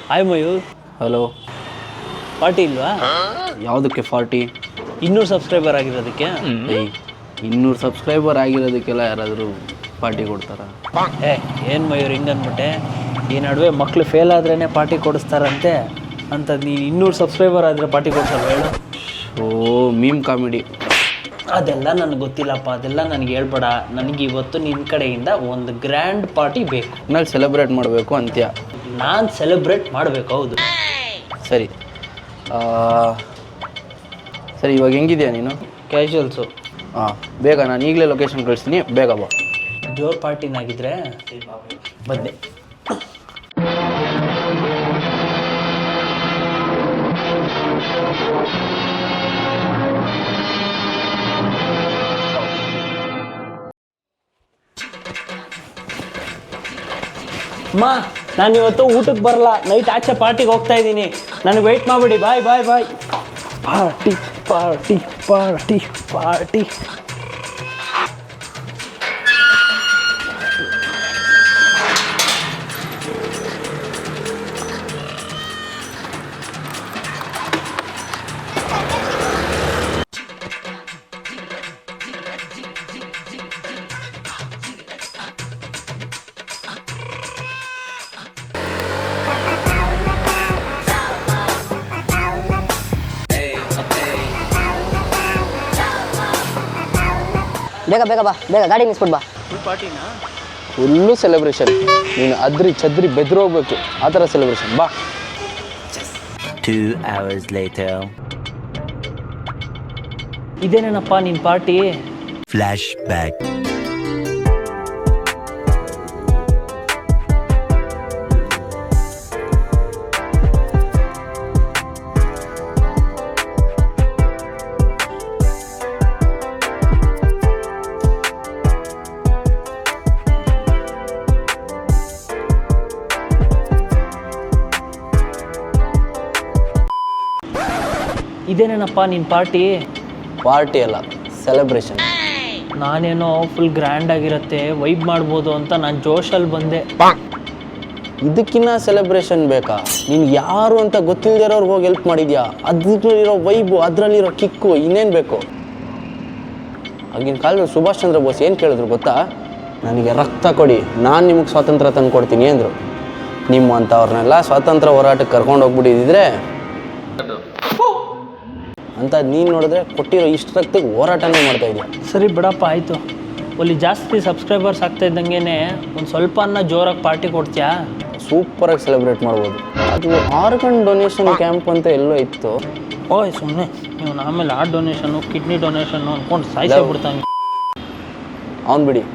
Hi Mayur. Hello. Party ಇಲ್ವಾ? ಯಾವುದಕ್ಕೆ 40? 200 subscriber ಆಗಿರೋದಕ್ಕೆ. 200 subscriber ಆಗಿರೋದಕ್ಕೆಲ್ಲ ಯಾರಾದರೂ ಪಾರ್ಟಿ ಕೊಡ್ತಾರಾ? ಏನು ಮಯೂರ್ ಹಿಂಗನ್ಬಿಟ್ಟೆ. ಈ ನಡುವೆ ಮಕ್ಕಳು ಫೇಲ್ ಆದ್ರೇ ಪಾರ್ಟಿ ಕೊಡಿಸ್ತಾರಂತೆ ಅಂತ ನೀನು 200 ಸಬ್ಸ್ಕ್ರೈಬರ್ ಆದರೆ ಪಾರ್ಟಿ ಕೊಡ್ಸಲ್ವ ಹೇಳು? ಮೀಮ್ ಕಾಮಿಡಿ ಅದೆಲ್ಲ ನನಗೆ ಗೊತ್ತಿಲ್ಲಪ್ಪ, ಅದೆಲ್ಲ ನನಗೆ ಹೇಳ್ಬೇಡ. ನನಗೆ ಇವತ್ತು ನಿನ್ನ ಕಡೆಯಿಂದ ಒಂದು ಗ್ರ್ಯಾಂಡ್ ಪಾರ್ಟಿ ಬೇಕು. ನಾನು ಸೆಲೆಬ್ರೇಟ್ ಮಾಡಬೇಕು ಅಂತ್ಯ. ನಾನು ಸೆಲೆಬ್ರೇಟ್ ಮಾಡಬೇಕು. ಹೌದು. ಸರಿ ಸರಿ, ಇವಾಗ ಹೆಂಗಿದೆಯಾ ನೀನು? ಕ್ಯಾಶುವಲ್ಸು. ಬೇಗ, ನಾನು ಈಗಲೇ ಲೊಕೇಶನ್ ಕಳಿಸ್ತೀನಿ, ಬೇಗ ಬಾ. ಜೋರ್ ಪಾರ್ಟಿನಾಗಿದ್ದರೆ ಬಂದೆ. ಅಮ್ಮ, ನಾನಿವತ್ತು ಊಟಕ್ಕೆ ಬರಲ್ಲ, ನೈಟ್ ಆಚೆ ಪಾರ್ಟಿಗೆ ಹೋಗ್ತಾ ಇದ್ದೀನಿ. ನನಗೆ ವೆಯ್ಟ್ ಮಾಡಿಬಿಡಿ. Bye bye bye. Party party party party. ಬೇಗ ಬೇಗ ಬಾ, ಬೇಗ ಗಾಡಿ ನಿಲ್ಸ್ಬಿಟ್ಟು ಬಾ. ಫುಲ್ ಪಾರ್ಟಿನಾ? Full celebration. ನೀನು ಅದ್ರಿ ಚದ್ರಿ ಬೆದ್ರು ಹೋಗ್ಬೇಕು, ಆ ಥರ ಸೆಲೆಬ್ರೇಷನ್. ಬಾ. 2 hours later. ಇದೇನೇನಪ್ಪ ನಿನ್ನ ಪಾರ್ಟಿ? Flashback. ಇದೇನೇನಪ್ಪ ನಿನ್ನ ಪಾರ್ಟಿ? ಪಾರ್ಟಿ ಅಲ್ಲ, ಸೆಲೆಬ್ರೇಷನ್. ನಾನೇನೋ ಫುಲ್ ಗ್ರ್ಯಾಂಡ್ ಆಗಿರುತ್ತೆ, ವೈಬ್ ಮಾಡ್ಬೋದು ಅಂತ ನಾನು ಜೋಶಲ್ಲಿ ಬಂದೆ. ಇದಕ್ಕಿನ್ನ ಸೆಲೆಬ್ರೇಷನ್ ಬೇಕಾ? ನೀನು ಯಾರು ಅಂತ ಗೊತ್ತಿಲ್ಲದಿರೋರ್ಗೆ ಹೋಗಿ ಹೆಲ್ಪ್ ಮಾಡಿದ್ಯಾ, ಅದ್ರಲ್ಲಿರೋ ವೈಬು, ಅದರಲ್ಲಿರೋ ಕಿಕ್ಕು, ಇನ್ನೇನು ಬೇಕು? ಆಗಿನ ಕಾಲದಲ್ಲಿ ಸುಭಾಷ್ ಚಂದ್ರ ಬೋಸ್ ಏನು ಕೇಳಿದ್ರು ಗೊತ್ತಾ? ನನಗೆ ರಕ್ತ ಕೊಡಿ, ನಾನು ನಿಮಗೆ ಸ್ವಾತಂತ್ರ್ಯ ತಂದು ಕೊಡ್ತೀನಿ ಅಂದರು. ನಿಮ್ಮಂಥವ್ರನ್ನೆಲ್ಲ ಸ್ವಾತಂತ್ರ್ಯ ಹೋರಾಟಕ್ಕೆ ಕರ್ಕೊಂಡು ಹೋಗ್ಬಿಟ್ಟಿದ್ರೆ ಅಂತ ನೀನು ನೋಡಿದ್ರೆ ಕೊಟ್ಟಿರೋ ಇಷ್ಟು ರಕ್ತಕ್ಕೆ ಹೋರಾಟನೇ ಮಾಡ್ತಾ ಇದೆಯಾ. ಸರಿ ಬಿಡಪ್ಪ, ಆಯಿತು. ಅಲ್ಲಿ ಜಾಸ್ತಿ ಸಬ್ಸ್ಕ್ರೈಬರ್ಸ್ ಆಗ್ತಾ ಇದ್ದಂಗೆ ಒಂದು ಸ್ವಲ್ಪ ಜೋರಾಗಿ ಪಾರ್ಟಿ ಕೊಡ್ತೀಯಾ? ಸೂಪರಾಗಿ ಸೆಲೆಬ್ರೇಟ್ ಮಾಡ್ಬೋದು. ಅದು ಆರ್ಗನ್ ಡೊನೇಷನ್ ಕ್ಯಾಂಪ್ ಅಂತ ಎಲ್ಲೋ ಇತ್ತು. ಓಯ್ ಸುಮ್ಮನೆ ನೀವು ಆಮೇಲೆ ಹಾರ್ಟ್ ಡೊನೇಷನ್ನು, ಕಿಡ್ನಿ ಡೊನೇಷನ್ನು ಅಂದ್ಕೊಂಡು ಸಾಯಿಸ್ಬಿಡ್ತಾನೆ. ಅವ್ನು ಬಿಡಿ.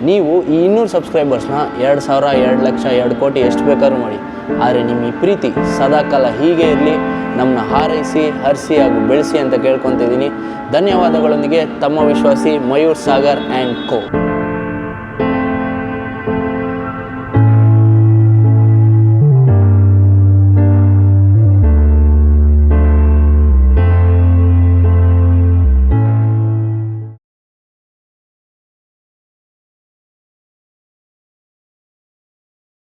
ನೀವು ಈ 200 ಸಬ್ಸ್ಕ್ರೈಬರ್ಸ್ನ 2,000, 2 ಲಕ್ಷ, 2 ಕೋಟಿ ಎಷ್ಟು ಬೇಕಾದ್ರೂ ಮಾಡಿ. ಆದರೆ ನಿಮ್ಮ ಈ ಪ್ರೀತಿ ಸದಾಕಾಲ ಹೀಗೆ ಇರಲಿ, ನಮ್ಮನ್ನ ಹಾರೈಸಿ, ಹರಿಸಿ ಹಾಗೂ ಬೆಳೆಸಿ ಅಂತ ಕೇಳ್ಕೊತಿದ್ದೀನಿ. ಧನ್ಯವಾದಗಳೊಂದಿಗೆ ತಮ್ಮ ವಿಶ್ವಾಸಿ ಮಯೂರ್ ಸಾಗರ್ ಆ್ಯಂಡ್ ಕೋ.